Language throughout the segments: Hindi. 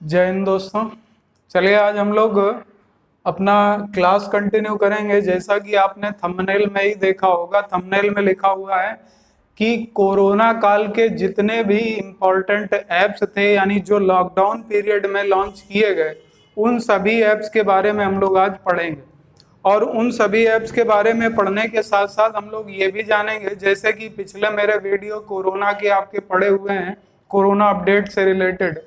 जय हिंद दोस्तों। चलिए आज हम लोग अपना क्लास कंटिन्यू करेंगे। जैसा कि आपने थंबनेल में ही देखा होगा, थंबनेल में लिखा हुआ है कि कोरोना काल के जितने भी इम्पोर्टेंट ऐप्स थे, यानी जो लॉकडाउन पीरियड में लॉन्च किए गए, उन सभी ऐप्स के बारे में हम लोग आज पढ़ेंगे। और उन सभी ऐप्स के बारे में पढ़ने के साथ साथ हम लोग ये भी जानेंगे, जैसे कि पिछले मेरे वीडियो कोरोना के आपके पड़े हुए हैं, कोरोना अपडेट से रिलेटेड।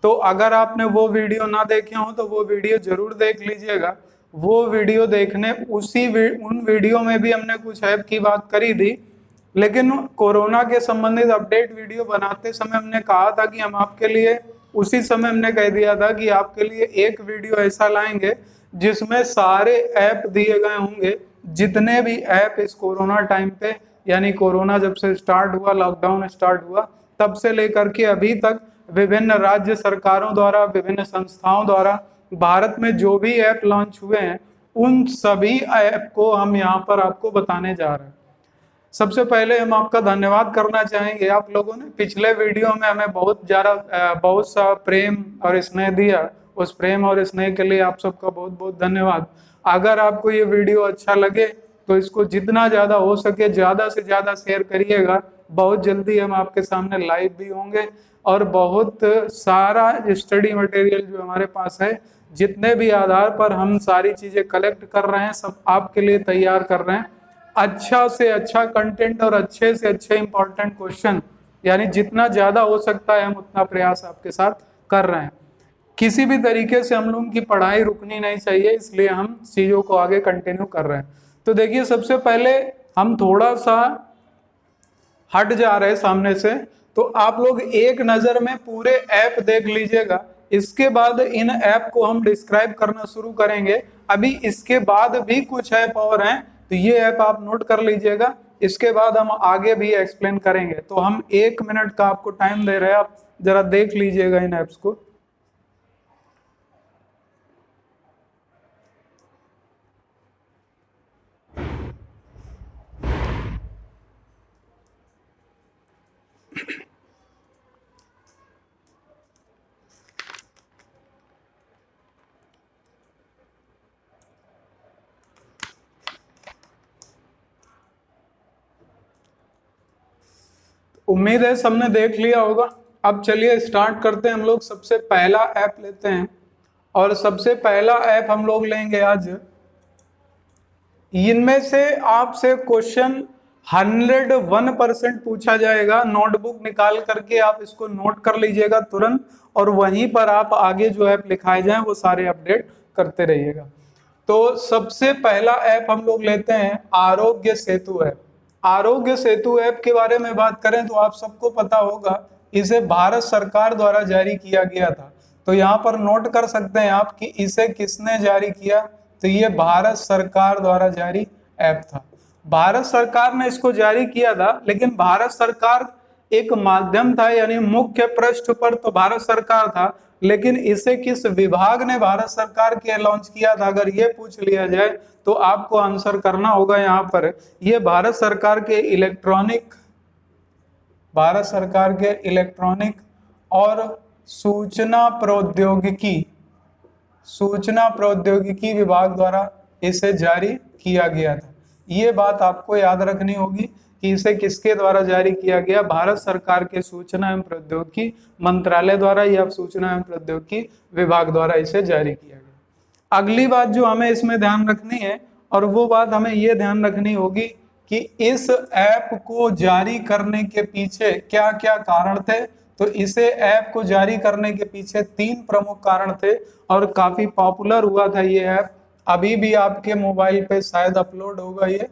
तो अगर आपने वो वीडियो ना देखे हो तो वो वीडियो जरूर देख लीजिएगा। वो वीडियो देखने उन वीडियो में भी हमने कुछ ऐप की बात करी थी, लेकिन कोरोना के संबंधित अपडेट वीडियो बनाते समय हमने कहा था कि हम आपके लिए, उसी समय हमने कह दिया था कि आपके लिए एक वीडियो ऐसा लाएंगे जिसमें सारे ऐप दिए गए होंगे, जितने भी ऐप इस कोरोना टाइम पे, यानी कोरोना जब से स्टार्ट हुआ, लॉकडाउन स्टार्ट हुआ, तब से लेकर के अभी तक विभिन्न राज्य सरकारों द्वारा, विभिन्न संस्थाओं द्वारा भारत में जो भी ऐप लॉन्च हुए हैं, उन सभी ऐप को हम यहाँ पर आपको बताने जा रहे हैं। सबसे पहले हम आपका धन्यवाद करना चाहेंगे। आप लोगों ने पिछले वीडियो में हमें बहुत सा प्रेम और स्नेह दिया। उस प्रेम और स्नेह के लिए आप सबका बहुत बहुत धन्यवाद। अगर आपको ये वीडियो अच्छा लगे तो इसको जितना ज़्यादा हो सके ज़्यादा से ज़्यादा शेयर करिएगा। बहुत जल्दी हम आपके सामने लाइव भी होंगे और बहुत सारा स्टडी मटेरियल जो हमारे पास है, जितने भी आधार पर हम सारी चीज़ें कलेक्ट कर रहे हैं, सब आपके लिए तैयार कर रहे हैं। अच्छा से अच्छा कंटेंट और अच्छे से अच्छे इंपॉर्टेंट क्वेश्चन, यानी जितना ज्यादा हो सकता है हम उतना प्रयास आपके साथ कर रहे हैं। किसी भी तरीके से हम लोगों की पढ़ाई रुकनी नहीं चाहिए, इसलिए हम चीजों को आगे कंटिन्यू कर रहे हैं। तो देखिए, सबसे पहले हम थोड़ा सा हट जा रहे हैं सामने से, तो आप लोग एक नजर में पूरे ऐप देख लीजिएगा। इसके बाद इन ऐप को हम डिस्क्राइब करना शुरू करेंगे। अभी इसके बाद भी कुछ ऐप और हैं, तो ये ऐप आप नोट कर लीजिएगा। इसके बाद हम आगे भी एक्सप्लेन करेंगे। तो हम 1 मिनट का आपको टाइम दे रहे हैं, आप जरा देख लीजिएगा इन ऐप्स को। उम्मीद है सबने देख लिया होगा। अब चलिए स्टार्ट करते हैं। हम लोग सबसे पहला ऐप लेते हैं, और सबसे पहला ऐप हम लोग लेंगे आज। इनमें से आपसे क्वेश्चन 101% पूछा जाएगा। नोटबुक निकाल करके आप इसको नोट कर लीजिएगा तुरंत, और वहीं पर आप आगे जो ऐप लिखाए जाएं वो सारे अपडेट करते रहिएगा। तो सबसे पहला ऐप हम लोग लेते हैं आरोग्य सेतु ऐप। आरोग्य सेतु ऐप के बारे में बात करें तो आप सबको पता होगा, इसे भारत सरकार द्वारा जारी किया गया था। तो यहाँ पर नोट कर सकते हैं आप कि इसे किसने जारी किया। तो ये भारत सरकार द्वारा जारी ऐप था। भारत सरकार ने इसको जारी किया था, लेकिन भारत सरकार एक माध्यम था, यानी मुख्य पृष्ठ पर तो भारत सरकार था, लेकिन इसे किस विभाग ने भारत सरकार के लॉन्च किया था, अगर ये पूछ लिया जाए तो आपको आंसर करना होगा यहाँ पर। ये भारत सरकार के इलेक्ट्रॉनिक और सूचना प्रौद्योगिकी विभाग द्वारा इसे जारी किया गया था। ये बात आपको याद रखनी होगी कि इसे किसके द्वारा जारी किया गया। भारत सरकार के सूचना एवं प्रौद्योगिकी मंत्रालय द्वारा या सूचना एवं प्रौद्योगिकी विभाग द्वारा इसे जारी किया गया। अगली बात जो हमें इसमें ध्यान रखनी है, और वो बात हमें ये ध्यान रखनी होगी कि इस ऐप को जारी करने के पीछे क्या क्या कारण थे। तो इसे ऐप को जारी करने के पीछे 3 प्रमुख कारण थे, और काफी पॉपुलर हुआ था ये ऐप। अभी भी आपके मोबाइल पे शायद अपलोड होगा ये।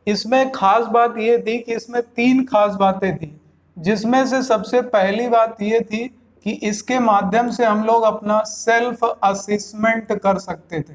इसमें खास बात ये थी कि इसमें 3 खास बातें थी, जिसमें से सबसे पहली बात ये थी कि इसके माध्यम से हम लोग अपना सेल्फ असेसमेंट कर सकते थे।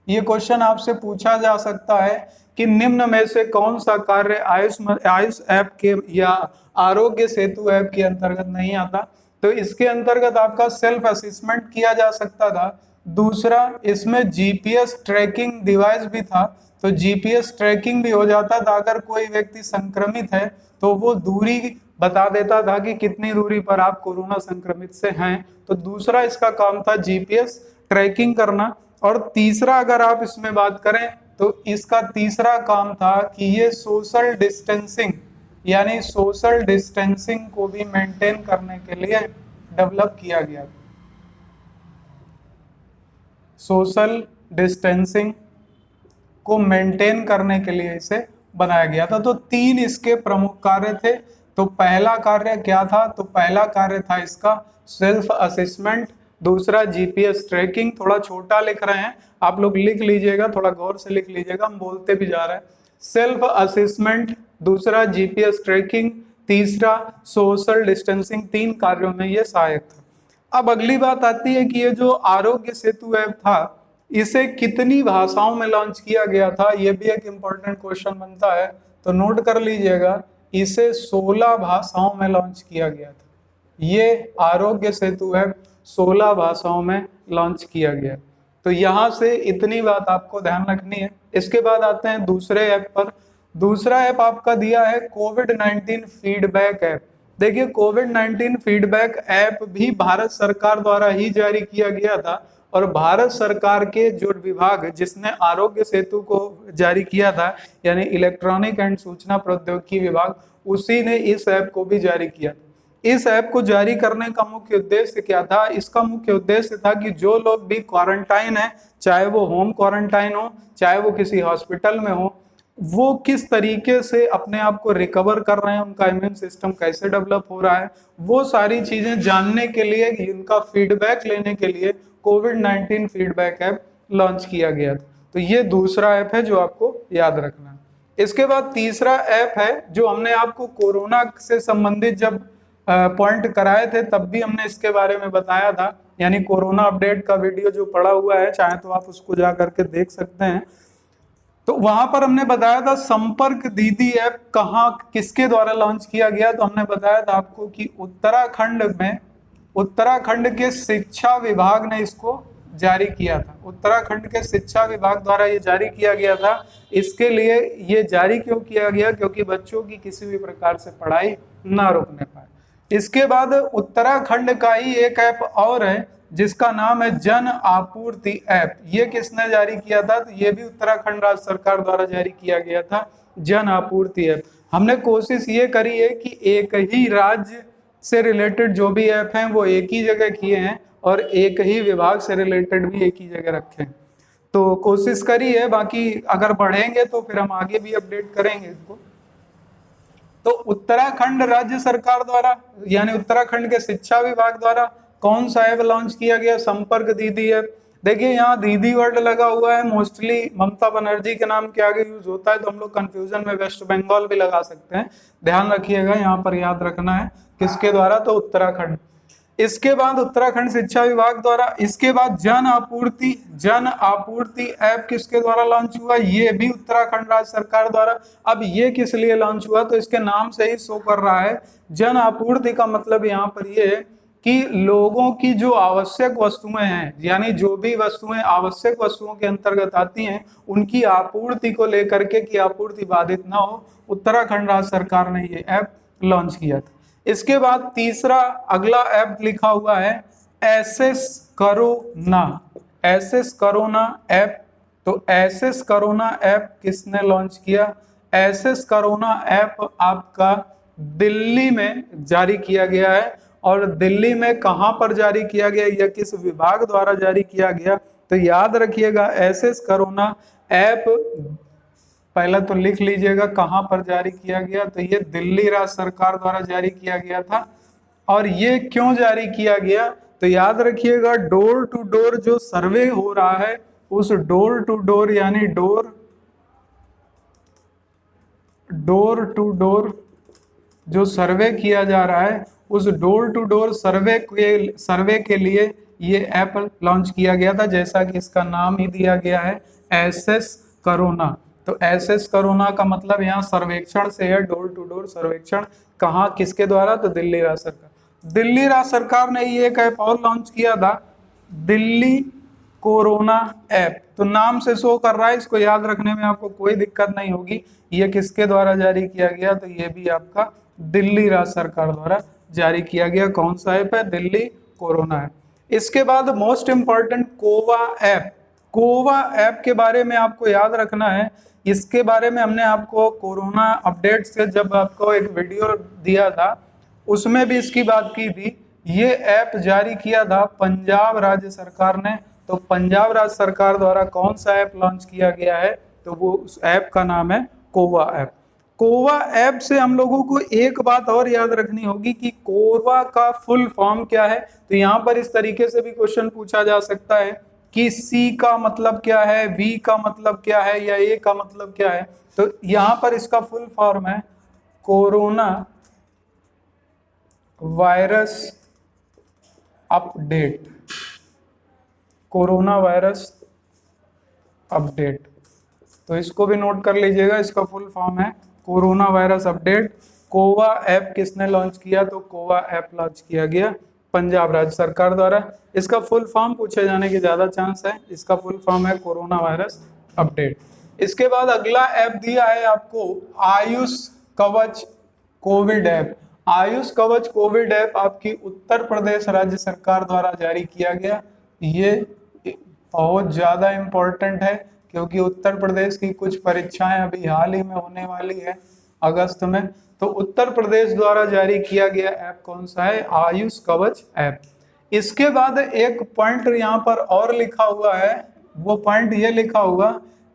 ये क्वेश्चन आपसे पूछा जा सकता है कि निम्न में से कौन सा कार्य आयुष ऐप के या आरोग्य सेतु ऐप के अंतर्गत नहीं आता। तो इसके अंतर्गत आपका सेल्फ असेसमेंट किया जा सकता था। दूसरा, इसमें जीपीएस ट्रैकिंग डिवाइस भी था, तो जीपीएस ट्रैकिंग भी हो जाता था। अगर कोई व्यक्ति संक्रमित है तो वो दूरी बता देता था कि कितनी दूरी पर आप कोरोना संक्रमित से हैं। तो दूसरा इसका काम था जीपीएस ट्रैकिंग करना। और तीसरा अगर आप इसमें बात करें तो इसका तीसरा काम था कि ये सोशल डिस्टेंसिंग, यानी सोशल डिस्टेंसिंग को भी मेंटेन करने के लिए डेवलप किया गया। सोशल डिस्टेंसिंग को मेंटेन करने के लिए इसे बनाया गया था। तो तीन इसके प्रमुख कार्य थे। तो पहला कार्य क्या था? तो पहला कार्य था इसका सेल्फ असेसमेंट, दूसरा जीपीएस ट्रैकिंग। थोड़ा छोटा लिख रहे हैं, आप लोग लिख लीजिएगा, थोड़ा गौर से लिख लीजिएगा, हम बोलते भी जा रहे हैं। सेल्फ असेसमेंट, दूसरा जीपीएस ट्रैकिंग, तीसरा सोशल डिस्टेंसिंग। तीन कार्यों में ये सहायक था। अब अगली बात आती है कि ये जो आरोग्य सेतु ऐप था इसे कितनी भाषाओं में लॉन्च किया गया था? ये भी एक इम्पोर्टेंट क्वेश्चन बनता है, तो नोट कर लीजिएगा, इसे 16 भाषाओं में लॉन्च किया गया था। ये आरोग्य सेतु ऐप 16 भाषाओं में लॉन्च किया गया। तो यहाँ से इतनी बात आपको ध्यान रखनी है। इसके बाद आते हैं दूसरे ऐप पर। दूसरा ऐप आपका दिया है कोविड-19 फीडबैक ऐप। देखिए, कोविड-19 फीडबैक ऐप भी भारत सरकार द्वारा ही जारी किया गया था। और भारत सरकार के जो विभाग जिसने आरोग्य सेतु को जारी किया था, यानी इलेक्ट्रॉनिक एंड सूचना प्रौद्योगिकी विभाग, उसी ने इस ऐप को भी जारी किया। इस ऐप को जारी करने का मुख्य उद्देश्य क्या था? इसका मुख्य उद्देश्य था कि जो लोग भी क्वारंटाइन है, चाहे वो होम क्वारंटाइन हो, चाहे वो किसी हॉस्पिटल में हो, वो किस तरीके से अपने आप को रिकवर कर रहे हैं, उनका इम्यून सिस्टम कैसे डेवलप हो रहा है, वो सारी चीजें जानने के लिए, इनका फीडबैक लेने के लिए कोविड-19 फीडबैक ऐप लॉन्च किया गया था। तो ये दूसरा ऐप है जो आपको याद रखना है। इसके बाद तीसरा ऐप है जो हमने आपको कोरोना से संबंधित जब पॉइंट कराए थे तब भी हमने इसके बारे में बताया था, यानी कोरोना अपडेट का वीडियो जो पड़ा हुआ है, चाहे तो आप उसको जा करके देख सकते हैं। तो वहां पर हमने बताया था संपर्क दीदी ऐप कहाँ किसके द्वारा लॉन्च किया गया। तो हमने बताया था आपको कि उत्तराखंड में, उत्तराखंड के शिक्षा विभाग ने इसको जारी किया था। उत्तराखंड के शिक्षा विभाग द्वारा ये जारी किया गया था। इसके लिए ये जारी क्यों किया गया? क्योंकि बच्चों की किसी भी प्रकार से पढ़ाई ना रोकने पाए। इसके बाद उत्तराखंड का ही एक ऐप और है जिसका नाम है जन आपूर्ति ऐप। ये किसने जारी किया था? तो ये भी उत्तराखंड राज्य सरकार द्वारा जारी किया गया था, जन आपूर्ति ऐप। हमने कोशिश ये करी है कि एक ही राज्य से रिलेटेड जो भी ऐप हैं वो एक ही जगह किए हैं और एक ही विभाग से रिलेटेड भी एक ही जगह रखे हैं। तो कोशिश करी है, बाकी अगर बढ़ेंगे तो फिर हम आगे भी अपडेट करेंगे इसको। तो उत्तराखंड राज्य सरकार द्वारा, यानी उत्तराखंड के शिक्षा विभाग द्वारा कौन सा ऐप लॉन्च किया गया? संपर्क दीदी ऐप। देखिए, यहाँ दीदी वर्ड लगा हुआ है, मोस्टली ममता बनर्जी के नाम के आगे यूज होता है, तो हम लोग कंफ्यूजन में वेस्ट बंगाल भी लगा सकते हैं। ध्यान रखिएगा, यहाँ पर याद रखना है किसके द्वारा, तो उत्तराखंड। इसके बाद उत्तराखंड शिक्षा विभाग द्वारा, इसके बाद जन आपूर्ति ऐप किसके द्वारा लॉन्च हुआ? ये भी उत्तराखंड राज्य सरकार द्वारा। अब ये किस लिए लॉन्च हुआ? तो इसके नाम से ही शो कर रहा है। जन आपूर्ति का मतलब यहाँ पर ये है कि लोगों की जो आवश्यक वस्तुएं हैं, यानी जो भी वस्तुएं आवश्यक वस्तुओं के अंतर्गत आती हैं, उनकी आपूर्ति को लेकर के कि आपूर्ति बाधित ना हो, उत्तराखंड राज्य सरकार ने ये ऐप लॉन्च किया था। इसके बाद तीसरा अगला ऐप लिखा हुआ है SS corona. SS corona app. तो एसएस कोरोना ऐप किसने लॉन्च किया? एसएस कोरोना ऐप आपका दिल्ली में जारी किया गया है। और दिल्ली में कहां पर जारी किया गया या किस विभाग द्वारा जारी किया गया? तो याद रखिएगा, एसएस कोरोना ऐप पहला तो लिख लीजिएगा कहां पर जारी किया गया। तो ये दिल्ली राज्य सरकार द्वारा जारी किया गया था। और ये क्यों जारी किया गया? तो याद रखिएगा, डोर टू डोर जो सर्वे हो रहा है, उस डोर टू डोर यानी डोर टू डोर जो सर्वे किया जा रहा है, उस डोर टू डोर सर्वे के लिए ये ऐप लॉन्च किया गया था, जैसा कि इसका नाम ही दिया गया है एसएस कोरोना। तो एसएस कोरोना का मतलब यहाँ सर्वेक्षण से है, डोर टू डोर सर्वेक्षण। कहाँ, किसके द्वारा? तो दिल्ली राज्य सरकार। दिल्ली राज्य सरकार ने ये एक ऐप और लॉन्च किया था, दिल्ली कोरोना ऐप। तो नाम से शो कर रहा है, इसको याद रखने में आपको कोई दिक्कत नहीं होगी। ये किसके द्वारा जारी किया गया, तो ये भी आपका दिल्ली राज्य सरकार द्वारा जारी किया गया। कौन सा ऐप है, दिल्ली कोरोना ऐप। इसके बाद मोस्ट इंपॉर्टेंट कोवा ऐप। कोवा ऐप के बारे में आपको याद रखना है, इसके बारे में हमने आपको कोरोना अपडेट से जब आपको एक वीडियो दिया था उसमें भी इसकी बात की थी। ये ऐप जारी किया था पंजाब राज्य सरकार ने। तो पंजाब राज्य सरकार द्वारा कौन सा ऐप लॉन्च किया गया है, तो वो उस ऐप का नाम है कोवा ऐप। कोवा ऐप से हम लोगों को एक बात और याद रखनी होगी कि कोवा का फुल फॉर्म क्या है। तो यहाँ पर इस तरीके से भी क्वेश्चन पूछा जा सकता है कि सी का मतलब क्या है, वी का मतलब क्या है, या ए का मतलब क्या है। तो यहाँ पर इसका फुल फॉर्म है corona virus update. Corona virus update, तो इसको भी नोट कर लीजिएगा। इसका फुल फॉर्म है कोरोना वायरस अपडेट। कोवा ऐप किसने लॉन्च किया, तो कोवा ऐप लॉन्च किया गया पंजाब राज्य सरकार द्वारा। इसका फुल फॉर्म पूछे जाने की ज्यादा चांस है। इसका फुल फॉर्म है कोरोना वायरस अपडेट। इसके बाद अगला ऐप दिया है आपको आयुष कवच कोविड ऐप। आयुष कवच कोविड ऐप आपकी उत्तर प्रदेश राज्य सरकार द्वारा जारी किया गया। ये बहुत ज्यादा इंपॉर्टेंट है क्योंकि उत्तर प्रदेश की कुछ परीक्षाएं अभी हाल ही में होने वाली है अगस्त में। तो उत्तर प्रदेश द्वारा जारी किया गया ऐप कौन सा है, आयुष कवच ऐप। इसके बाद एक पॉइंट यहाँ पर और लिखा हुआ है, वो पॉइंट ये लिखा हुआ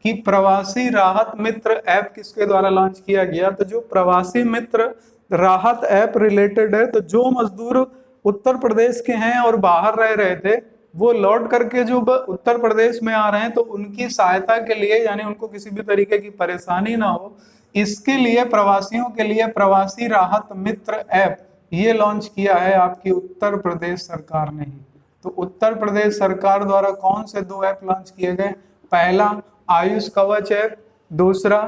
कि प्रवासी राहत मित्र ऐप किसके द्वारा लॉन्च किया गया। तो जो प्रवासी मित्र राहत ऐप रिलेटेड है, तो जो मजदूर उत्तर प्रदेश के हैं और बाहर रह रहे थे वो लौट करके जो उत्तर प्रदेश में आ रहे हैं, तो उनकी सहायता के लिए, यानी उनको किसी भी तरीके की परेशानी ना हो, इसके लिए प्रवासियों के लिए प्रवासी राहत मित्र ऐप ये लॉन्च किया है आपकी उत्तर प्रदेश सरकार ने ही। तो उत्तर प्रदेश सरकार द्वारा कौन से दो ऐप लॉन्च किए गए, पहला आयुष कवच ऐप, दूसरा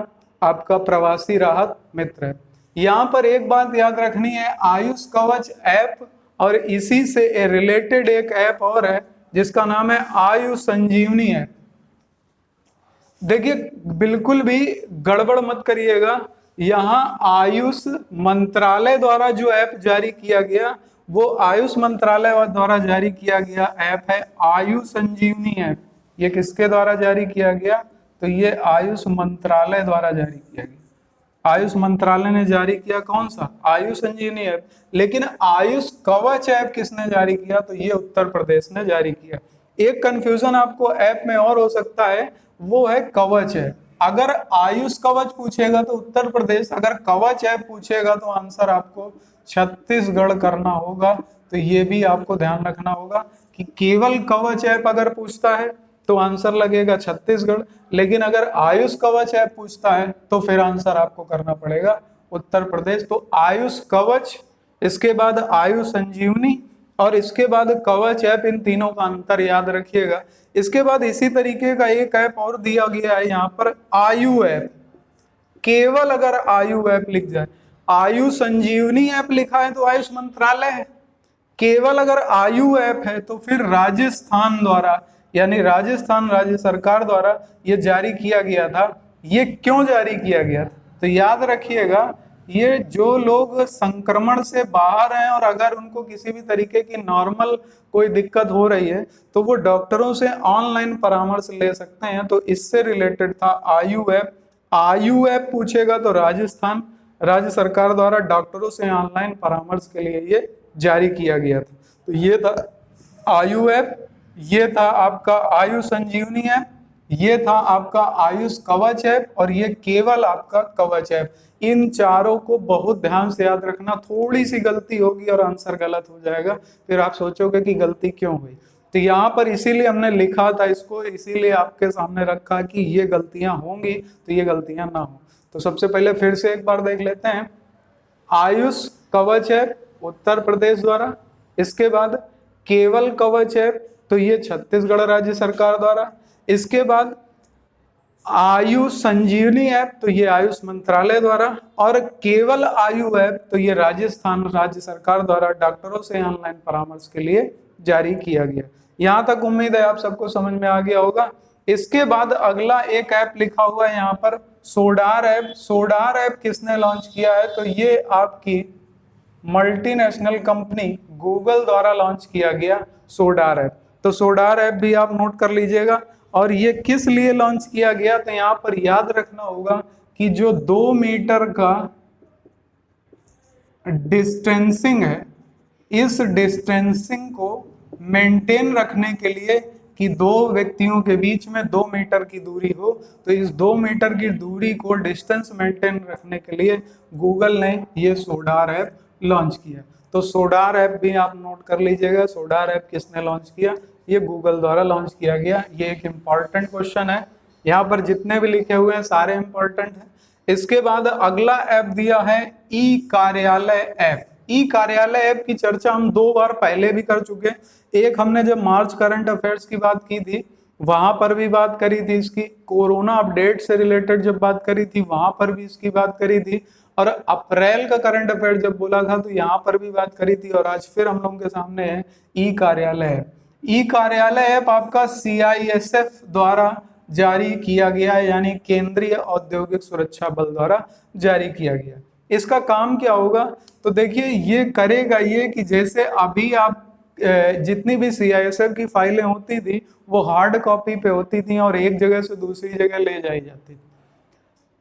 आपका प्रवासी राहत मित्र ऐप। यहाँ पर एक बात याद रखनी है, आयुष कवच ऐप और इसी से रिलेटेड एक ऐप और है जिसका नाम है आयुष संजीवनी ऐप। देखिए बिल्कुल भी गड़बड़ मत करिएगा, यहाँ आयुष मंत्रालय द्वारा जो ऐप जारी किया गया वो आयुष मंत्रालय द्वारा जारी किया गया ऐप है आयुष संजीवनी ऐप। ये किसके द्वारा जारी किया गया, तो ये आयुष मंत्रालय द्वारा जारी किया गया। आयुष मंत्रालय ने जारी किया कौन सा, आयुष संजीवनी ऐप। लेकिन आयुष कवच ऐप किसने जारी किया, तो ये उत्तर प्रदेश ने जारी किया। एक कंफ्यूजन आपको ऐप में और हो सकता है, वो है कवच ऐप। अगर आयुष कवच पूछेगा तो उत्तर प्रदेश, अगर कवच ऐप पूछेगा तो आंसर आपको छत्तीसगढ़ करना होगा। तो ये भी आपको ध्यान रखना होगा कि केवल कवच ऐप अगर पूछता है तो आंसर लगेगा छत्तीसगढ़, लेकिन अगर आयुष कवच ऐप पूछता है तो फिर आंसर आपको करना पड़ेगा उत्तर प्रदेश। तो आयुष कवच, इसके बाद आयुष संजीवनी और इसके बाद कवच ऐप, इन तीनों का अंतर याद रखिएगा। इसके बाद इसी तरीके का एक ऐप और दिया गया है यहाँ पर आयु ऐप। केवल अगर आयु ऐप लिख जाए, आयु संजीवनी ऐप लिखा है तो आयुष मंत्रालय है। केवल अगर आयु ऐप है तो फिर राजस्थान द्वारा, यानी राजस्थान राज्य सरकार द्वारा ये जारी किया गया था। ये क्यों जारी किया गया था, तो याद रखिएगा, ये जो लोग संक्रमण से बाहर हैं और अगर उनको किसी भी तरीके की नॉर्मल कोई दिक्कत हो रही है तो वो डॉक्टरों से ऑनलाइन परामर्श ले सकते हैं। तो इससे रिलेटेड था आयु ऐप। आयु ऐप पूछेगा तो राजस्थान राज्य सरकार द्वारा डॉक्टरों से ऑनलाइन परामर्श के लिए ये जारी किया गया था। तो ये था आयु ऐप, ये था आपका आयुष संजीवनी ऐप, ये था आपका आयुष कवच ऐप और ये केवल आपका कवच ऐप। इन चारों को बहुत ध्यान से याद रखना, थोड़ी सी गलती होगी और आंसर गलत हो जाएगा, फिर आप सोचोगे कि गलती क्यों हुई। तो यहाँ पर इसीलिए हमने लिखा था इसको, इसीलिए आपके सामने रखा कि ये गलतियां होंगी तो ये गलतियां ना हो। तो सबसे पहले फिर से एक बार देख लेते हैं, आयुष कवच ऐप उत्तर प्रदेश द्वारा, इसके बाद केवल कवच ऐप तो ये छत्तीसगढ़ राज्य सरकार द्वारा, इसके बाद आयुष संजीवनी ऐप तो ये आयुष मंत्रालय द्वारा, और केवल आयु ऐप तो ये राजस्थान राज्य सरकार द्वारा डॉक्टरों से ऑनलाइन परामर्श के लिए जारी किया गया। यहाँ तक उम्मीद है आप सबको समझ में आ गया होगा। इसके बाद अगला एक ऐप लिखा हुआ है यहाँ पर, सोडार ऐप। सोडार ऐप किसने लॉन्च किया है? तो ये आपकी मल्टीनेशनल कंपनी गूगल द्वारा लॉन्च किया गया सोडार ऐप। तो सोडार ऐप भी आप नोट कर लीजिएगा। और ये किस लिए लॉन्च किया गया? तो यहाँ पर याद रखना होगा कि जो 2 मीटर का डिस्टेंसिंग है, इस डिस्टेंसिंग को मेंटेन रखने के लिए, कि दो व्यक्तियों के बीच में 2 मीटर की दूरी हो, तो इस 2 मीटर की दूरी को डिस्टेंस मेंटेन रखने के लिए गूगल ने ये सोडार ऐप लॉन्च किया। तो सोडार ऐप भी आप नोट कर लीजिएगा। सोडार ऐप किसने लॉन्च किया? ये गूगल द्वारा लॉन्च किया गया। ये एक इम्पॉर्टेंट क्वेश्चन है, यहाँ पर जितने भी लिखे हुए हैं सारे इंपॉर्टेंट हैं। इसके बाद अगला ऐप दिया है ई कार्यालय ऐप। ई कार्यालय ऐप की चर्चा हम 2 बार पहले भी कर चुके हैं। एक हमने जब मार्च करंट अफेयर्स की बात की थी वहां पर भी बात करी थी इसकी, कोरोना अपडेट से रिलेटेड जब बात करी थी वहां पर भी इसकी बात करी थी, और अप्रैल का करंट अफेयर जब बोला था तो यहाँ पर भी बात करी थी, और आज फिर हम लोगों के सामने है ई कार्यालय ऐप। ई कार्यालय ऐप आपका CISF द्वारा जारी किया गया है, यानी केंद्रीय औद्योगिक सुरक्षा बल द्वारा जारी किया गया। इसका काम क्या होगा? तो देखिए ये करेगा ये कि जैसे अभी आप जितनी भी CISF की फाइलें होती थी वो हार्ड कॉपी पे होती थी और एक जगह से दूसरी जगह ले जाई जाती थी।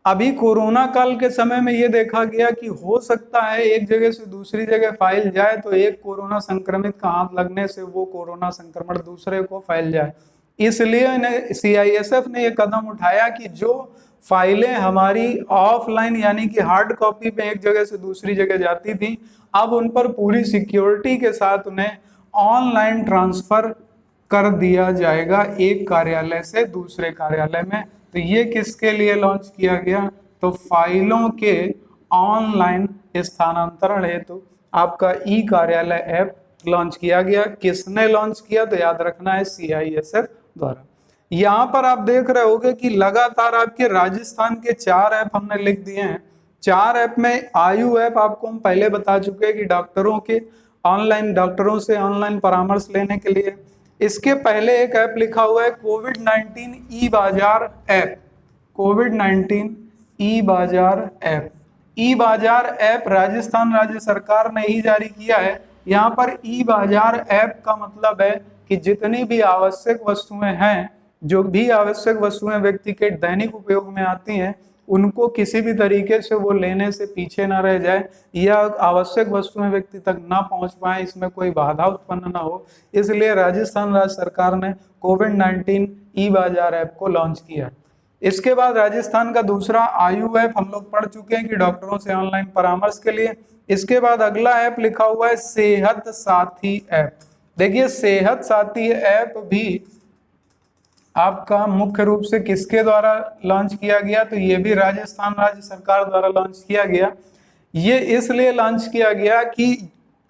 अभी कोरोना काल के समय में ये देखा गया कि हो सकता है एक जगह से दूसरी जगह फाइल जाए तो एक कोरोना संक्रमित का हाथ लगने से वो कोरोना संक्रमण दूसरे को फैल जाए। इसलिए CISF ने ये कदम उठाया कि जो फाइलें हमारी ऑफलाइन यानी कि हार्ड कॉपी पे एक जगह से दूसरी जगह जाती थी, अब उन पर पूरी सिक्योरिटी के साथ उन्हें ऑनलाइन ट्रांसफर कर दिया जाएगा एक कार्यालय से दूसरे कार्यालय में। तो ये किसके लिए लॉन्च किया गया? तो फाइलों के ऑनलाइन स्थानांतरण हेतु आपका ई कार्यालय ऐप लॉन्च किया गया। किसने लॉन्च किया? तो याद रखना है CISF द्वारा। यहाँ पर आप देख रहे होगे कि लगातार आपके राजस्थान के 4 ऐप हमने लिख दिए हैं। 4 ऐप में आयु ऐप आपको हम पहले बता चुके हैं कि डॉक्टरों के ऑनलाइन, डॉक्टरों से ऑनलाइन परामर्श लेने के लिए। इसके पहले एक ऐप लिखा हुआ है कोविड-19 ई बाजार ऐप। कोविड-19 ई बाजार ऐप। ई बाजार ऐप राजस्थान राज्य सरकार ने ही जारी किया है। यहाँ पर ई बाजार ऐप का मतलब है कि जितनी भी आवश्यक वस्तुएं हैं, जो भी आवश्यक वस्तुएं व्यक्ति के दैनिक उपयोग में आती हैं, उनको किसी भी तरीके से वो लेने से पीछे ना रह जाए या आवश्यक वस्तुएं व्यक्ति तक ना पहुंच पाए, इसमें कोई बाधा उत्पन्न ना हो, इसलिए राजस्थान राज्य सरकार ने कोविड-19 ई बाजार ऐप को लॉन्च किया। इसके बाद राजस्थान का दूसरा आयु ऐप हम लोग पढ़ चुके हैं कि डॉक्टरों से ऑनलाइन परामर्श के लिए। इसके बाद अगला ऐप लिखा हुआ है सेहत साथी ऐप। देखिए सेहत साथी ऐप भी आपका मुख्य रूप से किसके द्वारा लॉन्च किया गया? तो ये भी राजस्थान राज्य सरकार द्वारा लॉन्च किया गया। ये इसलिए लॉन्च किया गया कि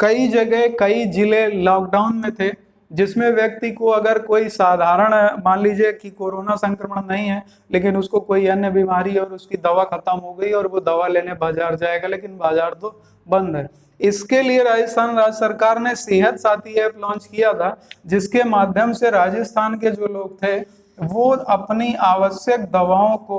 कई जगह कई जिले लॉकडाउन में थे, जिसमें व्यक्ति को अगर कोई साधारण, मान लीजिए कि कोरोना संक्रमण नहीं है लेकिन उसको कोई अन्य बीमारी और उसकी दवा खत्म हो गई और वो दवा लेने बाजार जाएगा, लेकिन बाजार तो बंद है। इसके लिए राजस्थान राज्य सरकार ने सेहत साथी ऐप लॉन्च किया था, जिसके माध्यम से राजस्थान के जो लोग थे वो अपनी आवश्यक दवाओं को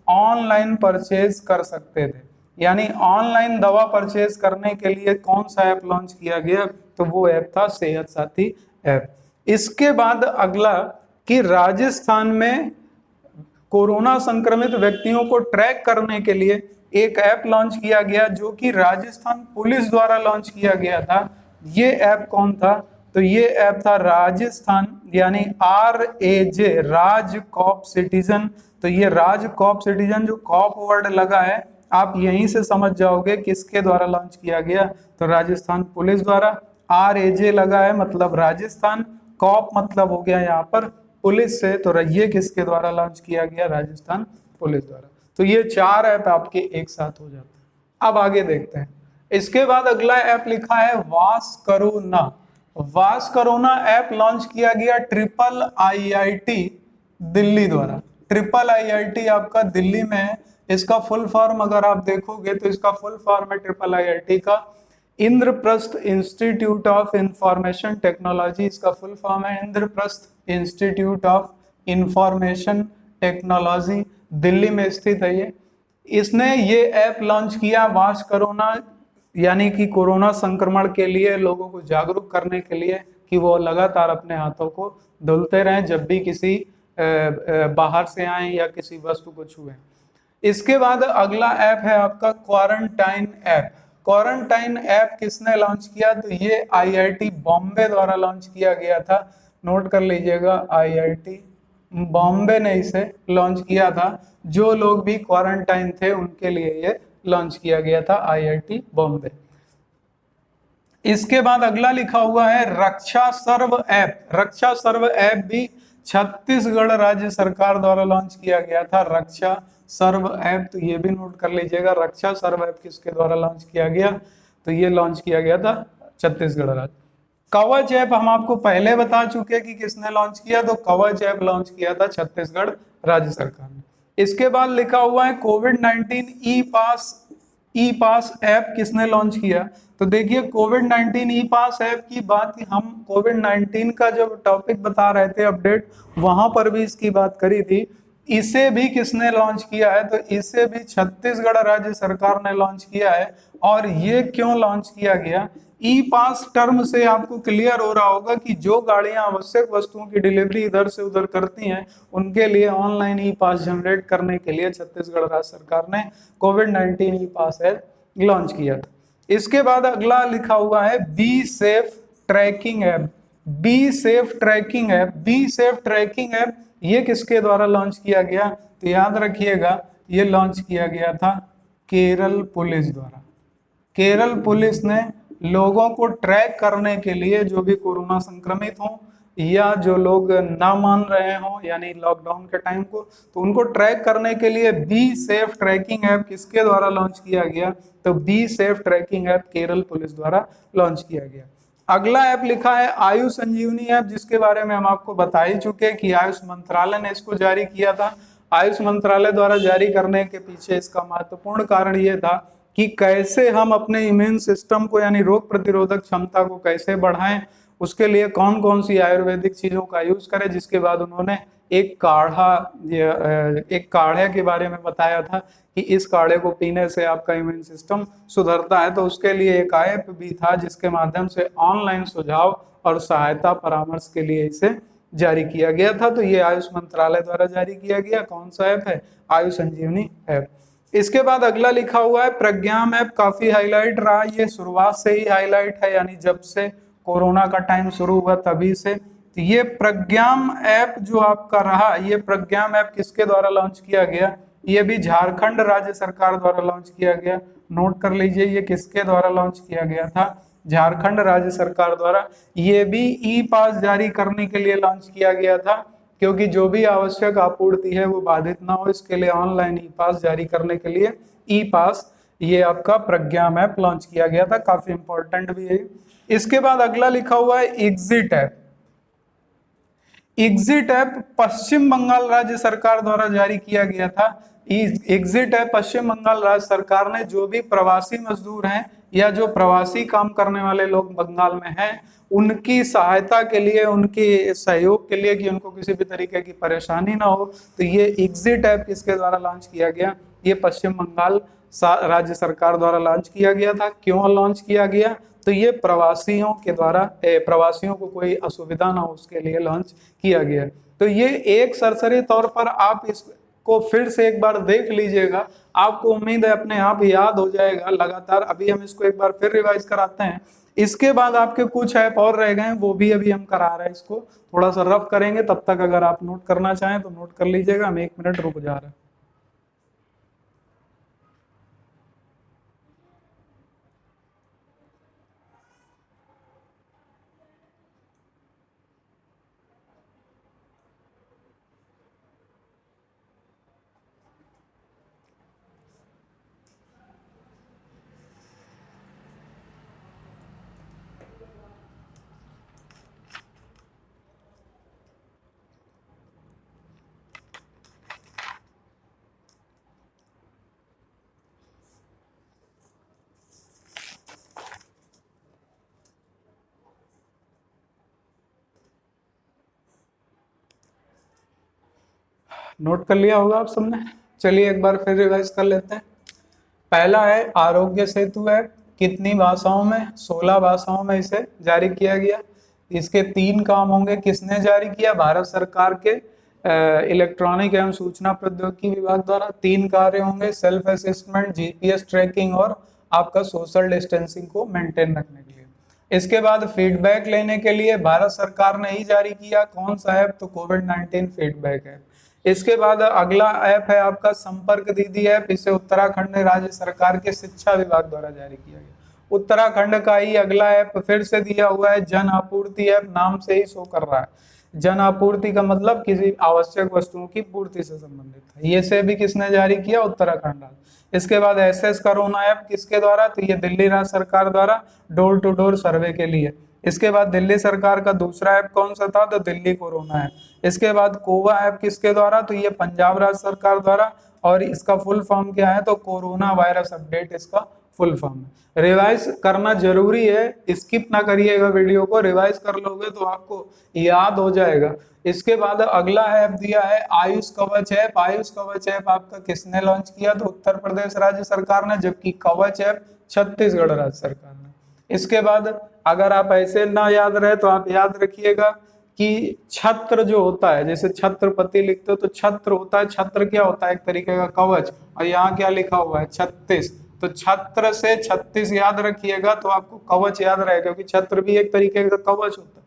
ऑनलाइन परचेज कर सकते थे। यानी ऑनलाइन दवा परचेज करने के लिए कौन सा ऐप लॉन्च किया गया? तो वो ऐप था सेहत साथी ऐप। इसके बाद अगला कि राजस्थान में कोरोना संक्रमित व्यक्तियों को ट्रैक करने के लिए एक ऐप लॉन्च किया गया, जो कि राजस्थान पुलिस द्वारा लॉन्च किया गया था। ये ऐप कौन था? तो ये ऐप था राजस्थान, यानी RAJ, राज कॉप सिटीजन। तो ये राज कॉप सिटीजन, जो कॉप वर्ड लगा है आप यहीं से समझ जाओगे किसके द्वारा लॉन्च किया गया। तो राजस्थान पुलिस द्वारा। RAJ लगा है मतलब राजस्थान, कॉप मतलब हो गया यहाँ पर पुलिस से, तो ये किसके द्वारा लॉन्च किया गया? राजस्थान पुलिस द्वारा। तो ये 4 ऐप आपके एक साथ हो जाते हैं। अब आगे देखते हैं। इसके बाद अगला ऐप लिखा है वास कोरोना। वास कोरोना ऐप लॉन्च किया गया IIIT दिल्ली द्वारा। IIIT आपका दिल्ली में है। इसका फुल फॉर्म अगर आप देखोगे तो इसका फुल फॉर्म है IIIT का Indraprastha institute of information technology, इसका फुल फॉर्म है Indraprastha institute of information technology, Delhi में स्थित है ये। इसने ये ऐप लॉन्च किया वाच कोरोना, यानी कि कोरोना संक्रमण के लिए लोगों को जागरूक करने के लिए कि वो लगातार अपने हाथों को धुलते रहें जब भी किसी बाहर से आए या किसी वस्तु को छुएं। इसके बाद अगला ऐप है आपका क्वारंटाइन ऐप। क्वारंटाइन ऐप किसने लॉन्च किया? तो ये आईआईटी बॉम्बे द्वारा लॉन्च किया गया था। नोट कर लीजिएगा, आईआईटी बॉम्बे ने इसे लॉन्च किया था। जो लोग भी क्वारंटाइन थे उनके लिए ये लॉन्च किया गया था, आईआईटी बॉम्बे। इसके बाद अगला लिखा हुआ है रक्षा सर्व ऐप। रक्षा सर्व ऐप भी छत्तीसगढ़ राज्य सरकार द्वारा लॉन्च किया गया था, रक्षा सर्व ऐप। तो ये भी नोट कर लीजिएगा, रक्षा सर्व ऐप किसके द्वारा लॉन्च किया गया? तो ये लॉन्च किया गया था छत्तीसगढ़ राज्य। कवच ऐप हम आपको पहले बता चुके कि किसने लॉन्च किया, तो कवच ऐप लॉन्च किया था छत्तीसगढ़ राज्य सरकार ने। इसके बाद लिखा हुआ है कोविड 19 ई पास ऐप किसने लॉन्च किया? तो देखिए कोविड 19 ई पास ऐप की बात हम कोविड 19 का जब टॉपिक बता रहे थे अपडेट, वहां पर भी इसकी बात करी थी। इसे भी किसने लॉन्च किया है? तो इसे भी छत्तीसगढ़ राज्य सरकार ने लॉन्च किया है। और ये क्यों लॉन्च किया गया? ई पास टर्म से आपको क्लियर हो रहा होगा कि जो गाड़ियां आवश्यक वस्तुओं की डिलीवरी इधर से उधर करती हैं, उनके लिए ऑनलाइन ई पास जनरेट करने के लिए छत्तीसगढ़ राज्य सरकार ने कोविड 19 ई पास ऐप लॉन्च किया था। इसके बाद अगला लिखा हुआ है be safe tracking app. Be safe tracking app, be safe tracking app ये किसके द्वारा लॉन्च किया गया? तो याद रखिएगा, ये लॉन्च किया गया था केरल पुलिस द्वारा। केरल पुलिस ने लोगों को ट्रैक करने के लिए, जो भी कोरोना संक्रमित हों या जो लोग ना मान रहे हों यानी लॉकडाउन के टाइम को, तो उनको ट्रैक करने के लिए बी सेफ ट्रैकिंग ऐप किसके द्वारा लॉन्च किया गया? तो be safe tracking app Kerala police द्वारा लॉन्च किया गया। अगला ऐप लिखा है आयुष संजीवनी ऐप, जिसके बारे में हम आपको बता ही चुके कि आयुष मंत्रालय ने इसको जारी किया था। आयुष मंत्रालय द्वारा जारी करने के पीछे इसका महत्वपूर्ण कारण यह था कि कैसे हम अपने इम्यून सिस्टम को यानी रोग प्रतिरोधक क्षमता को कैसे बढ़ाएं, उसके लिए कौन कौन सी आयुर्वेदिक चीजों का यूज करें। जिसके बाद उन्होंने एक काढ़े के बारे में बताया था कि इस काढ़े को पीने से आपका इम्यून सिस्टम सुधरता है। तो उसके लिए एक ऐप भी था जिसके माध्यम से ऑनलाइन सुझाव और सहायता परामर्श के लिए इसे जारी किया गया था। तो ये आयुष मंत्रालय द्वारा जारी किया गया कौन सा ऐप है? आयुष संजीवनी ऐप। इसके बाद अगला लिखा हुआ है प्रज्ञाम ऐप, काफी हाईलाइट रहा, ये शुरुआत से ही हाईलाइट है, यानी जब से कोरोना का टाइम शुरू हुआ तभी से। तो ये प्रज्ञाम ऐप जो आपका रहा, ये प्रज्ञाम ऐप किसके द्वारा लॉन्च किया गया? ये भी झारखंड राज्य सरकार द्वारा लॉन्च किया गया। नोट कर लीजिए, ये किसके द्वारा लॉन्च किया गया था? झारखंड राज्य सरकार द्वारा। ये भी ई पास जारी करने के लिए लॉन्च किया गया था, क्योंकि जो भी आवश्यक आपूर्ति है वो बाधित ना हो, इसके लिए ऑनलाइन ई पास जारी करने के लिए ई पास ये आपका प्रज्ञाम ऐप लॉन्च किया गया था, काफी इंपॉर्टेंट भी है। इसके बाद अगला लिखा हुआ है एग्जिट ऐप। एग्जिट ऐप पश्चिम बंगाल राज्य सरकार द्वारा जारी किया गया था। एग्जिट ऐप पश्चिम बंगाल राज्य सरकार ने जो भी प्रवासी मजदूर हैं या जो प्रवासी काम करने वाले लोग बंगाल में हैं, उनकी सहायता के लिए, उनके सहयोग के लिए कि उनको किसी भी तरीके की परेशानी ना हो, तो ये एग्जिट ऐप किसके द्वारा लॉन्च किया गया? ये पश्चिम बंगाल राज्य सरकार द्वारा लॉन्च किया गया था। क्यों लॉन्च किया गया? तो ये प्रवासियों के द्वारा प्रवासियों को कोई असुविधा ना हो उसके लिए लॉन्च किया गया। तो ये एक सरसरी तौर पर आप इसको फिर से एक बार देख लीजिएगा, आपको उम्मीद है अपने आप याद हो जाएगा लगातार। अभी हम इसको एक बार फिर रिवाइज कराते हैं। इसके बाद आपके कुछ ऐप और रह गए हैं, वो भी अभी हम करा रहे हैं, इसको थोड़ा सा रफ करेंगे। तब तक अगर आप नोट करना चाहें तो नोट कर लीजिएगा, हम 1 मिनट रुक जा रहे हैं। नोट कर लिया होगा आप सबने। चलिए एक बार फिर रिवाइज कर लेते हैं। पहला है आरोग्य सेतु ऐप, कितनी भाषाओं में? 16 भाषाओं में इसे जारी किया गया। इसके 3 काम होंगे, किसने जारी किया? भारत सरकार के इलेक्ट्रॉनिक एवं सूचना प्रौद्योगिकी विभाग द्वारा। 3 कार्य होंगे, सेल्फ असेसमेंट, जीपीएस ट्रैकिंग और आपका सोशल डिस्टेंसिंग को मेंटेन रखने के लिए। इसके बाद फीडबैक लेने के लिए भारत सरकार ने ही जारी किया, कौन सा ऐप? तो कोविड-19 फीडबैक ऐप। इसके बाद अगला ऐप है आपका संपर्क दीदी ऐप, इसे उत्तराखंड राज्य सरकार के शिक्षा विभाग द्वारा जारी किया गया। उत्तराखंड का ही अगला ऐप फिर से दिया हुआ है, जन आपूर्ति ऐप, नाम से ही शो कर रहा है। जन आपूर्ति का मतलब किसी आवश्यक वस्तुओं की पूर्ति से संबंधित है। ये से भी किसने जारी किया? उत्तराखंड। इसके बाद एसएस कोरोना ऐप किसके द्वारा? तो ये दिल्ली राज्य सरकार द्वारा डोर टू डोर सर्वे के लिए। इसके बाद दिल्ली सरकार का दूसरा ऐप कौन सा था? तो दिल्ली कोरोना ऐप। इसके बाद कोवा ऐप किसके द्वारा? तो ये पंजाब राज्य सरकार द्वारा, और इसका फुल फॉर्म क्या है? तो कोरोना वायरस अपडेट इसका फुल फॉर्म है। रिवाइज करना जरूरी है, स्किप ना करिएगा वीडियो को, रिवाइज कर लोगे तो आपको याद हो जाएगा। इसके बाद अगला ऐप दिया है आयुष कवच ऐप। आयुष कवच ऐप आपका किसने लॉन्च किया? तो उत्तर प्रदेश राज्य सरकार ने, जबकि कवच ऐप छत्तीसगढ़ राज्य सरकार ने। इसके बाद अगर आप ऐसे ना याद रहे तो आप याद रखिएगा कि छत्र जो होता है, जैसे छत्रपति लिखते हो तो छत्र होता है, छत्र क्या होता है? एक तरीके का कवच। और यहाँ क्या लिखा हुआ है? 36। तो छत्र से 36 याद रखिएगा तो आपको कवच याद रहेगा, क्योंकि छत्र भी एक तरीके का कवच होता है।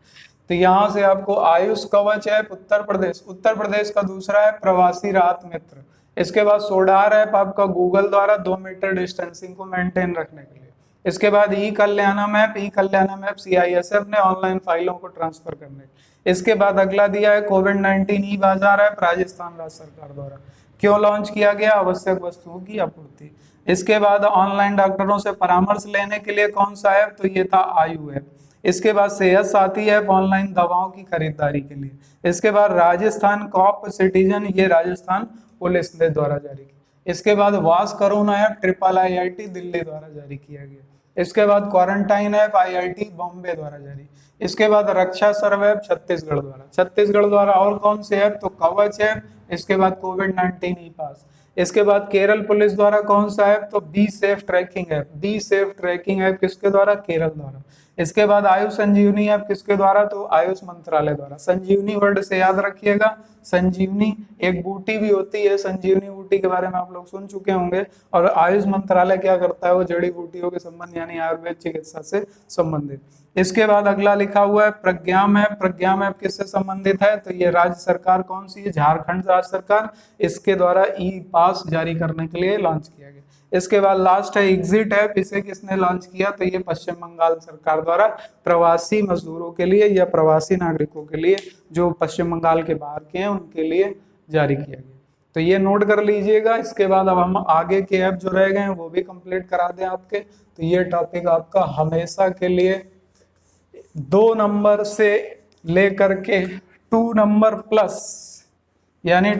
तो यहाँ से आपको आयुष कवच ऐप उत्तर प्रदेश। उत्तर प्रदेश का दूसरा है प्रवासी राहत मित्र। इसके बाद सोडार ऐप आपका गूगल द्वारा 2 मीटर डिस्टेंसिंग को मेंटेन रखने के लिए। इसके बाद ई कल्याणम ऐप। ई कल्याणम ऐप सीआईएसएफ ने ऑनलाइन फाइलों को ट्रांसफर करने। इसके बाद अगला दिया है कोविड-19 ई बाजार ऐप, राजस्थान राज्य सरकार द्वारा। क्यों लॉन्च किया गया? आवश्यक वस्तुओं की आपूर्ति। इसके बाद ऑनलाइन डॉक्टरों से परामर्श लेने के लिए कौन सा ऐप? तो ये था आयु ऐप। इसके बाद सेहत साथी ऐप, ऑनलाइन दवाओं की खरीदारी के लिए। इसके बाद राजस्थान कॉप सिटीजन, ये राजस्थान पुलिस ने द्वारा जारी किया। इसके बाद वास कोरोना ऐप IIIT दिल्ली द्वारा जारी किया गया। इसके बाद क्वारंटाइन ऐप IIT बॉम्बे द्वारा जारी। इसके बाद रक्षा सर्व ऐप छत्तीसगढ़ द्वारा। छत्तीसगढ़ द्वारा और कौन से ऐप? तो कवच ऐप। इसके बाद कोविड-19 ई पास। इसके बाद केरल पुलिस द्वारा कौन सा ऐप? तो be safe tracking app. Be safe tracking app किसके द्वारा? केरल द्वारा। इसके बाद आयुष संजीवनी ऐप किसके द्वारा? तो आयुष मंत्रालय द्वारा। संजीवनी वर्ड से याद रखिएगा, संजीवनी एक बूटी भी होती है, संजीवनी बूटी के बारे में आप लोग सुन चुके होंगे। और आयुष मंत्रालय क्या करता है? वो जड़ी बूटियों के संबंध यानी आयुर्वेद चिकित्सा से संबंधित। इसके बाद अगला लिखा हुआ है प्रज्ञाम ऐप। प्रज्ञाम ऐप किससे संबंधित है? तो ये राज्य सरकार कौन सी है? झारखंड राज्य सरकार। इसके द्वारा ई पास जारी करने के लिए लॉन्च किया गया। इसके बाद लास्ट है एग्जिट ऐप। इसे किसने लॉन्च किया? तो ये पश्चिम बंगाल सरकार द्वारा प्रवासी मजदूरों के लिए या प्रवासी नागरिकों के लिए जो पश्चिम बंगाल के बाहर के हैं उनके लिए जारी किया गया। तो ये नोट कर लीजिएगा। इसके बाद अब हम आगे के ऐप जो रह गए हैं वो भी कंप्लीट करा दें आपके। तो ये टॉपिक आपका हमेशा के लिए 2 नंबर से लेकर के 2 नंबर प्लस, यानी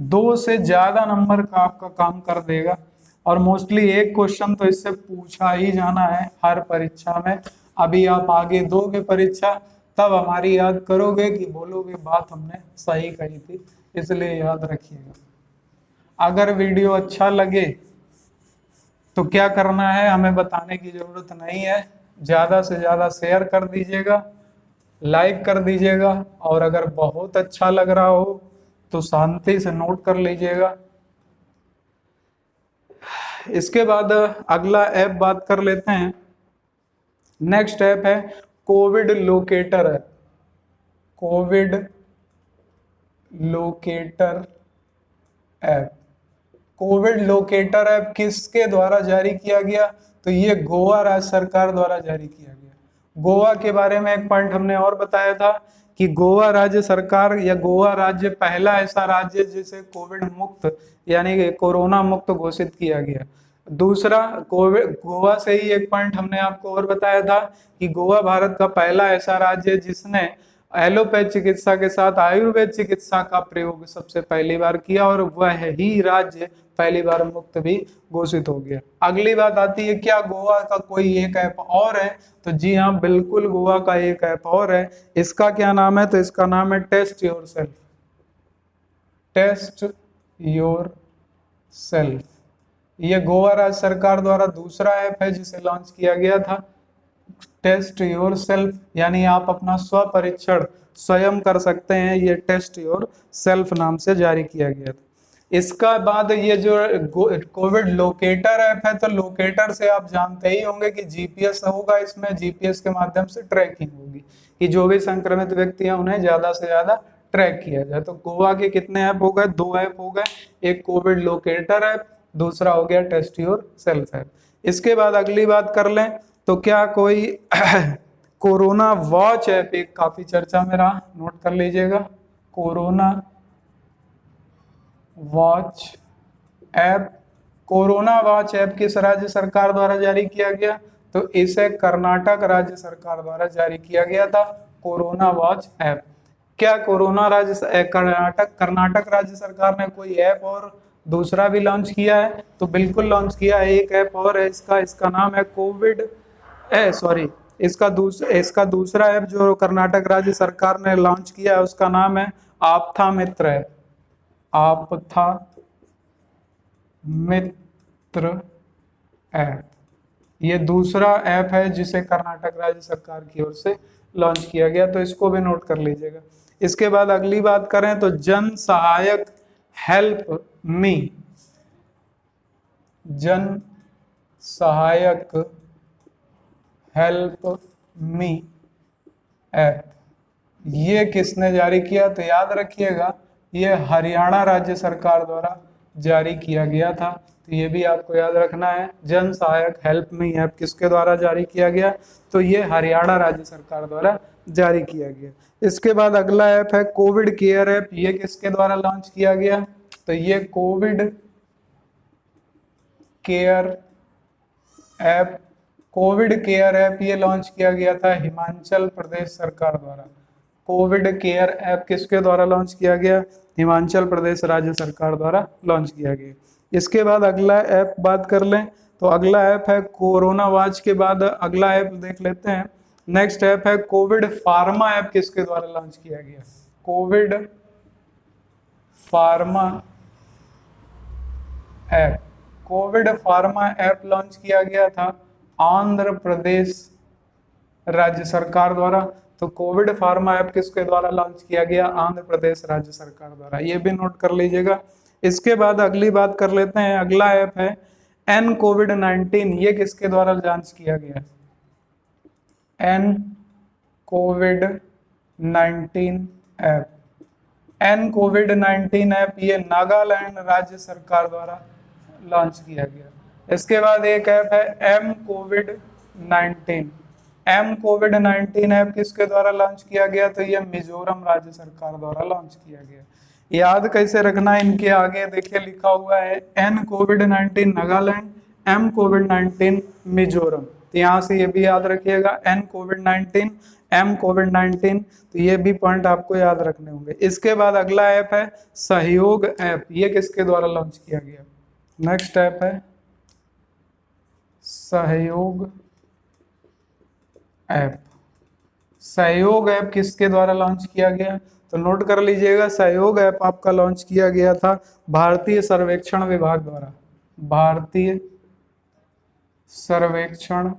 2 से ज्यादा नंबर का आपका काम कर देगा। और मोस्टली एक क्वेश्चन तो इससे पूछा ही जाना है हर परीक्षा में। अभी आप आगे दोगे परीक्षा तब हमारी याद करोगे कि बोलोगे बात हमने सही कही थी, इसलिए याद रखिएगा। अगर वीडियो अच्छा लगे तो क्या करना है, हमें बताने की जरूरत नहीं है, ज्यादा से ज्यादा शेयर कर दीजिएगा, लाइक कर दीजिएगा, और अगर बहुत अच्छा लग रहा हो तो शांति से नोट कर लीजिएगा। इसके बाद अगला ऐप बात कर लेते हैं। नेक्स्ट ऐप है Covid locator app. Covid locator app. Covid locator app किसके द्वारा जारी किया गया? तो ये गोवा राज्य सरकार द्वारा जारी किया गया। गोवा के बारे में एक पॉइंट हमने और बताया था कि गोवा राज्य सरकार या गोवा राज्य पहला ऐसा राज्य जिसे कोविड मुक्त यानी कि कोरोना मुक्त घोषित किया गया। दूसरा, कोविड गोवा से ही एक पॉइंट हमने आपको और बताया था कि गोवा भारत का पहला ऐसा राज्य जिसने एलोपैथ चिकित्सा के साथ आयुर्वेद चिकित्सा का प्रयोग सबसे पहली बार किया, और वह ही राज्य पहली बार मुक्त भी घोषित हो गया। अगली बात आती है क्या गोवा का कोई एक ऐप और है? तो जी हाँ, बिल्कुल गोवा का एक ऐप और है। इसका क्या नाम है? तो इसका नाम है test yourself. Test your self. ये गोवा राज्य सरकार द्वारा दूसरा ऐप है जिसे लॉन्च किया गया था। टेस्ट योर सेल्फ यानी आप अपना स्व परीक्षण स्वयं कर सकते हैं, ये टेस्ट योर सेल्फ नाम से जारी किया गया था। इसका बाद ये जो कोविड लोकेटर ऐप है, तो लोकेटर से आप जानते ही होंगे कि जीपीएस होगा, इसमें जीपीएस के माध्यम से ट्रैकिंग होगी कि जो भी संक्रमित व्यक्ति हैं उन्हें ज्यादा से ज्यादा ट्रैक किया जाए। तो गोवा के कितने ऐप हो गए? 2 ऐप हो गए, एक कोविड लोकेटर ऐप, दूसरा हो गया टेस्ट योर सेल्फ ऐप। इसके बाद अगली बात कर लें तो क्या कोई कोरोना वॉच ऐप एक काफी चर्चा में रहा, नोट कर लीजिएगा। Corona watch app, corona watch app किस राज्य सरकार द्वारा जारी किया गया? तो इसे कर्नाटक राज्य सरकार द्वारा जारी किया गया था, कोरोना वॉच ऐप। क्या कर्नाटक राज्य सरकार ने कोई ऐप और दूसरा भी लॉन्च किया है? तो बिल्कुल लॉन्च किया है, एक ऐप और है इसका नाम है इसका दूसरा ऐप जो कर्नाटक राज्य सरकार ने लॉन्च किया है उसका नाम है आपथा मित्र ऐप। आपथा मित्र ऐप, ये दूसरा ऐप है जिसे कर्नाटक राज्य सरकार की ओर से लॉन्च किया गया, तो इसको भी नोट कर लीजिएगा। इसके बाद अगली बात करें तो जन सहायक हेल्प मी, जन सहायक हेल्प मी ऐप, ये किसने जारी किया? तो याद रखिएगा ये हरियाणा राज्य सरकार द्वारा जारी किया गया था, तो ये भी आपको याद रखना है। जन सहायक हेल्प मी ऐप किसके द्वारा जारी किया गया? तो ये हरियाणा राज्य सरकार द्वारा जारी किया गया। इसके बाद अगला ऐप है कोविड केयर ऐप, ये किसके द्वारा लॉन्च किया गया? तो ये Covid care app, Covid care app ये लॉन्च किया गया था हिमाचल प्रदेश सरकार द्वारा। कोविड केयर ऐप किसके द्वारा लॉन्च किया गया? हिमाचल प्रदेश राज्य सरकार द्वारा लॉन्च किया गया। इसके बाद अगला ऐप बात कर लें तो अगला ऐप है कोरोना वॉच के बाद अगला ऐप देख लेते हैं। नेक्स्ट ऐप है कोविड फार्मा ऐप, किसके द्वारा लॉन्च किया गया? Covid pharma app, Covid pharma app launch किया गया था आंध्र प्रदेश राज्य सरकार द्वारा। तो कोविड फार्मा ऐप किसके द्वारा लॉन्च किया गया? आंध्र प्रदेश राज्य सरकार द्वारा, ये भी नोट कर लीजिएगा। इसके बाद अगली बात कर लेते हैं, अगला ऐप है एन कोविड-19, ये किसके द्वारा लॉन्च किया गया? एन कोविड-19 ऐप, एन कोविड-19 ऐप ये नागालैंड राज्य सरकार द्वारा लॉन्च किया गया। इसके बाद एक ऐप है एम कोविड-19, एम कोविड-19 ऐप किसके द्वारा लॉन्च किया गया? तो ये मिजोरम राज्य सरकार द्वारा लॉन्च किया गया। याद कैसे रखना है, इनके आगे देखिए लिखा हुआ है एन कोविड-19 नागालैंड, एम कोविड-19 मिजोरम, तो यहाँ से ये भी याद रखिएगा एन कोविड-19 एम कोविड-19, तो ये भी पॉइंट आपको याद रखने होंगे। इसके बाद अगला ऐप है सहयोग ऐप, ये किसके द्वारा लॉन्च किया गया? नेक्स्ट ऐप है सहयोग ऐप, सहयोग ऐप किसके द्वारा लॉन्च किया गया? तो नोट कर लीजिएगा, सहयोग ऐप आपका लॉन्च किया गया था भारतीय सर्वेक्षण विभाग द्वारा। भारतीय सर्वेक्षण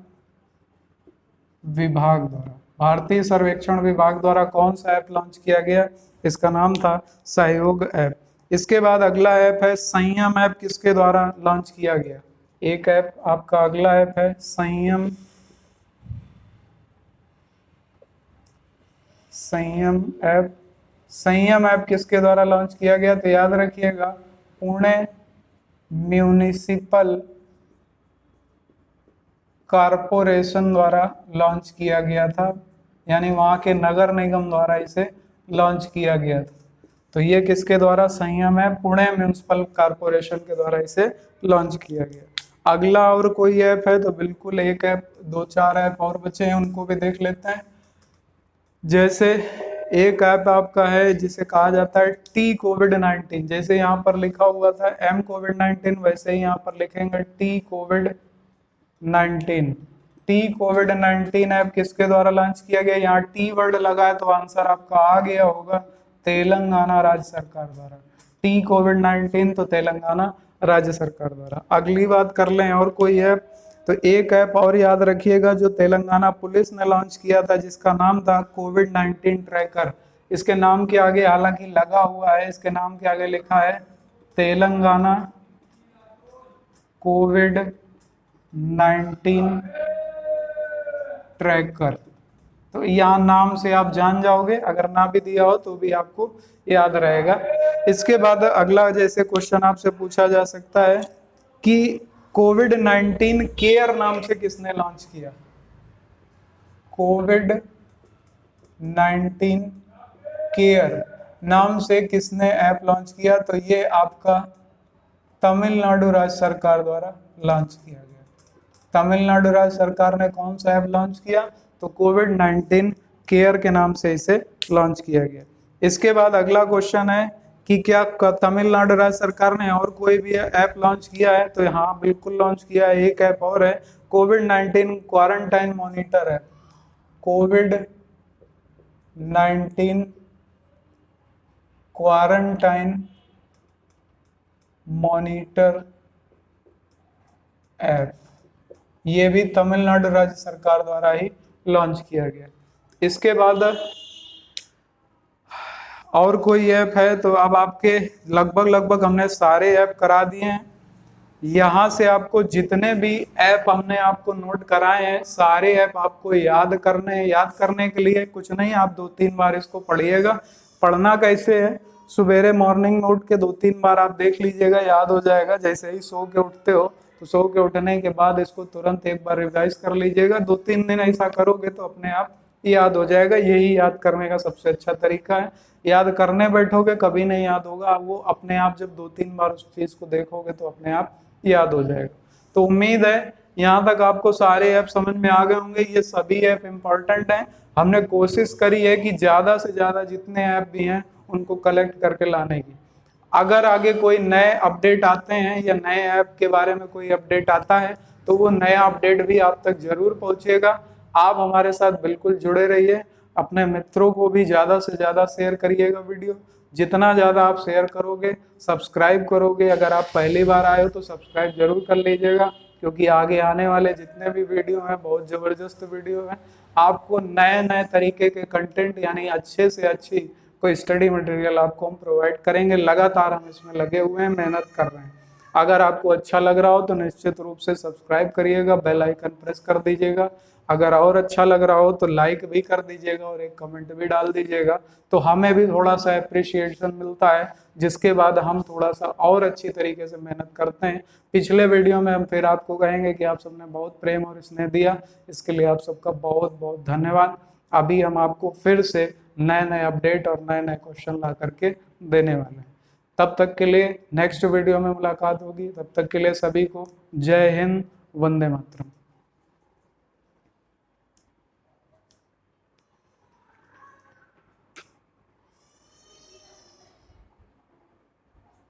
विभाग द्वारा, भारतीय सर्वेक्षण विभाग द्वारा कौन सा ऐप लॉन्च किया गया? इसका नाम था सहयोग ऐप। इसके बाद अगला ऐप है संयम ऐप, किसके द्वारा लॉन्च किया गया? एक ऐप आपका अगला ऐप है संयम, संयम ऐप, संयम ऐप किसके द्वारा लॉन्च किया गया? तो याद रखिएगा पुणे म्यूनिसिपल कारपोरेशन द्वारा लॉन्च किया गया था, यानी वहां के नगर निगम द्वारा इसे लॉन्च किया गया था। तो ये किसके द्वारा? संयम है, पुणे म्यूनिसिपल कारपोरेशन के द्वारा इसे लॉन्च किया गया। अगला और कोई ऐप है? तो बिल्कुल एक ऐप, 2-4 ऐप और बचे हैं, उनको भी देख लेते हैं। जैसे एक ऐप आपका है जिसे कहा जाता है टी कोविड-19, जैसे यहाँ पर लिखा हुआ था एम कोविड-19, वैसे ही यहाँ पर लिखेंगे टी कोविड-19। टी कोविड-19 ऐप किसके द्वारा लॉन्च किया गया? यहाँ टी वर्ड लगा है तो आंसर आपका आ गया होगा तेलंगाना राज्य सरकार द्वारा। टी कोविड-19 तो तेलंगाना राज्य सरकार द्वारा। अगली बात कर लें और कोई ऐप, तो एक ऐप और याद रखिएगा जो तेलंगाना पुलिस ने लॉन्च किया था, जिसका नाम था कोविड-19 ट्रैकर। इसके नाम के आगे हालांकि लगा हुआ है, इसके नाम के आगे लिखा है तेलंगाना कोविड-19 ट्रैकर। तो यहाँ नाम से आप जान जाओगे, अगर ना भी दिया हो तो भी आपको याद रहेगा। इसके बाद अगला जैसे क्वेश्चन आपसे पूछा जा सकता है कि कोविड-19 केयर नाम से किसने लॉन्च किया? कोविड-19 केयर नाम से किसने ऐप लॉन्च किया? तो ये आपका तमिलनाडु राज्य सरकार द्वारा लॉन्च किया गया। तमिलनाडु राज्य सरकार ने कौन सा ऐप लॉन्च किया? तो कोविड-19 केयर के नाम से इसे लॉन्च किया गया। इसके बाद अगला क्वेश्चन है कि क्या तमिलनाडु राज्य सरकार ने और कोई भी ऐप लॉन्च किया है? तो हाँ, बिल्कुल लॉन्च किया है। एक ऐप और है, कोविड-19 क्वारंटाइन मॉनिटर है। कोविड-19 क्वारंटाइन मॉनिटर ऐप, ये भी तमिलनाडु राज्य सरकार द्वारा ही लॉन्च किया गया। इसके बाद और कोई ऐप है? तो अब आपके लगभग हमने सारे ऐप करा दिए हैं। यहाँ से आपको जितने भी ऐप हमने आपको नोट कराए हैं, सारे ऐप आपको याद करने हैं। याद करने के लिए कुछ नहीं, आप 2-3 बार इसको पढ़िएगा। पढ़ना कैसे है? सुबेरे मॉर्निंग में उठ के 2-3 बार आप देख लीजिएगा, याद हो जाएगा। जैसे ही सो के उठते हो तो सो के उठने के बाद इसको तुरंत एक बार रिवाइज कर लीजिएगा। 2-3 दिन ऐसा करोगे तो अपने आप याद हो जाएगा। यही याद करने का सबसे अच्छा तरीका है। याद करने बैठोगे कभी नहीं याद होगा, वो अपने आप जब 2-3 बार उस चीज को देखोगे तो अपने आप याद हो जाएगा। तो उम्मीद है यहाँ तक आपको सारे ऐप समझ में आ गए होंगे। ये सभी ऐप इम्पोर्टेंट हैं। हमने कोशिश करी है कि ज्यादा से ज्यादा जितने ऐप भी हैं उनको कलेक्ट करके लाने की। अगर आगे कोई नए अपडेट आते हैं या नए ऐप के बारे में कोई अपडेट आता है तो वो नया अपडेट भी आप तक जरूर पहुंचेगा। आप हमारे साथ बिल्कुल जुड़े रहिए। अपने मित्रों को भी ज़्यादा से ज़्यादा शेयर करिएगा वीडियो। जितना ज़्यादा आप शेयर करोगे, सब्सक्राइब करोगे, अगर आप पहली बार आए हो तो सब्सक्राइब जरूर कर लीजिएगा, क्योंकि आगे आने वाले जितने भी वीडियो हैं बहुत ज़बरदस्त वीडियो हैं। आपको नए नए तरीके के कंटेंट यानी अच्छे से अच्छी कोई स्टडी मटेरियल आपको हम प्रोवाइड करेंगे। लगातार हम इसमें लगे हुए हैं, मेहनत कर रहे हैं। अगर आपको अच्छा लग रहा हो तो निश्चित रूप से सब्सक्राइब करिएगा, बेल आइकन प्रेस कर दीजिएगा। अगर और अच्छा लग रहा हो तो लाइक भी कर दीजिएगा और एक कमेंट भी डाल दीजिएगा, तो हमें भी थोड़ा सा अप्रिशिएशन मिलता है, जिसके बाद हम थोड़ा सा और अच्छी तरीके से मेहनत करते हैं। पिछले वीडियो में हम फिर आपको कहेंगे कि आप सबने बहुत प्रेम और स्नेह दिया, इसके लिए आप सबका बहुत बहुत धन्यवाद। अभी हम आपको फिर से नए नए अपडेट और नए नए क्वेश्चन ला करके देने वाले हैं। तब तक के लिए नेक्स्ट वीडियो में मुलाकात होगी। तब तक के लिए सभी को जय हिंद, वंदे मातरम।